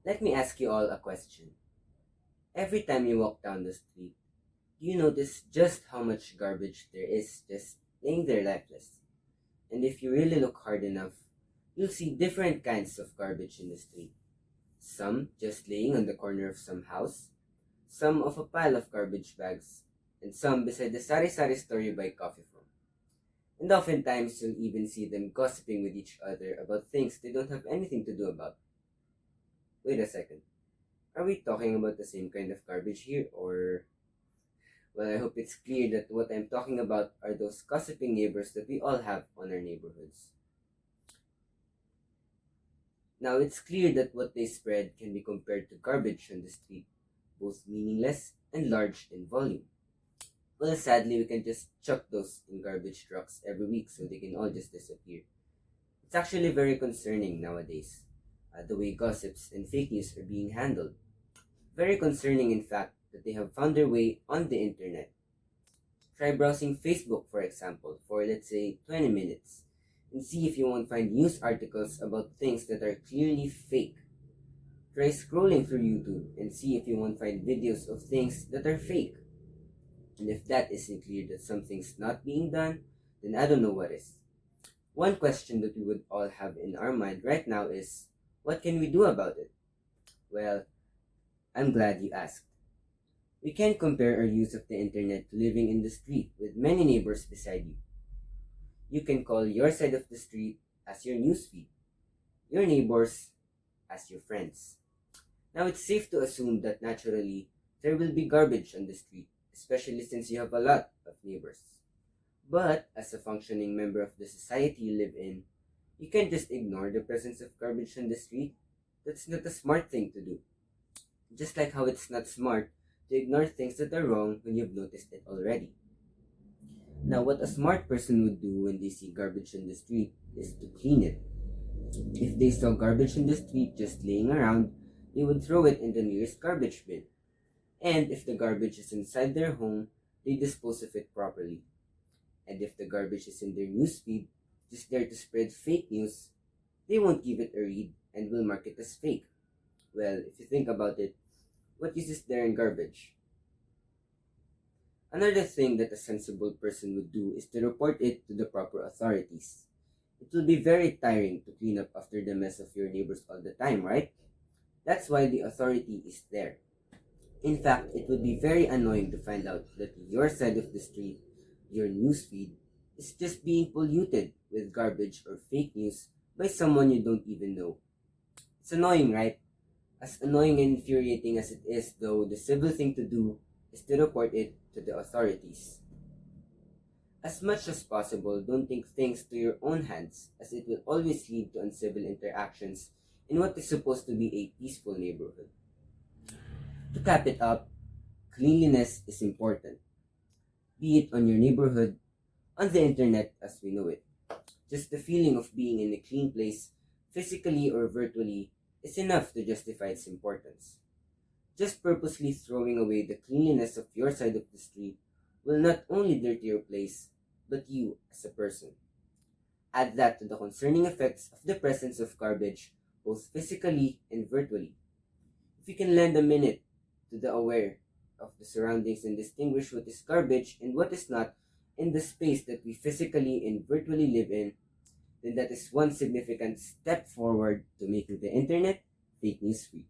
Let me ask you all a question. Every time you walk down the street, do you notice just how much garbage there is just laying there lifeless? And if you really look hard enough, you'll see different kinds of garbage in the street. Some just laying on the corner of some house, some of a pile of garbage bags, and some beside the sari-sari store you buy coffee from. And oftentimes you'll even see them gossiping with each other about things they don't have anything to do about. Wait a second. Are we talking about the same kind of garbage here, or... Well, I hope it's clear that what I'm talking about are those gossiping neighbors that we all have on our neighborhoods. Now, it's clear that what they spread can be compared to garbage on the street, both meaningless and large in volume. Well, sadly, we can just chuck those in garbage trucks every week so they can all just disappear. It's actually very concerning nowadays, the way gossips and fake news are being handled. Very concerning, in fact, that they have found their way on the internet. Try browsing Facebook, for example, for let's say 20 minutes, and see if you won't find news articles about things that are clearly fake. Try scrolling through YouTube and see if you won't find videos of things that are fake. And if that isn't clear that something's not being done, then I don't know what is. One question that we would all have in our mind right now is, what can we do about it? Well, I'm glad you asked. We can compare our use of the internet to living in the street with many neighbors beside you. You can call your side of the street as your newsfeed, your neighbors as your friends. Now it's safe to assume that naturally there will be garbage on the street, especially since you have a lot of neighbors. But as a functioning member of the society you live in, you can't just ignore the presence of garbage on the street. That's not a smart thing to do. Just like how it's not smart to ignore things that are wrong when you've noticed it already. Now, what a smart person would do when they see garbage on the street is to clean it. If they saw garbage in the street just laying around, they would throw it in the nearest garbage bin. And if the garbage is inside their home, they dispose of it properly. And if the garbage is in their newsfeed, just there to spread fake news, they won't give it a read and will mark it as fake. Well, if you think about it, what use is there in garbage? Another thing that a sensible person would do is to report it to the proper authorities. It will be very tiring to clean up after the mess of your neighbors all the time, right? That's why the authority is there. In fact, it would be very annoying to find out that your side of the street, your newsfeed, is just being polluted with garbage or fake news by someone you don't even know. It's annoying, right? As annoying and infuriating as it is, though, the civil thing to do is to report it to the authorities. As much as possible, don't take things to your own hands, as it will always lead to uncivil interactions in what is supposed to be a peaceful neighborhood. To cap it up, cleanliness is important, be it on your neighborhood, on the internet as we know it. Just the feeling of being in a clean place, physically or virtually, is enough to justify its importance. Just purposely throwing away the cleanliness of your side of the street will not only dirty your place, but you as a person. Add that to the concerning effects of the presence of garbage, both physically and virtually. If you can lend a minute to the aware of the surroundings and distinguish what is garbage and what is not in the space that we physically and virtually live in, then that is one significant step forward to making the internet fake news free.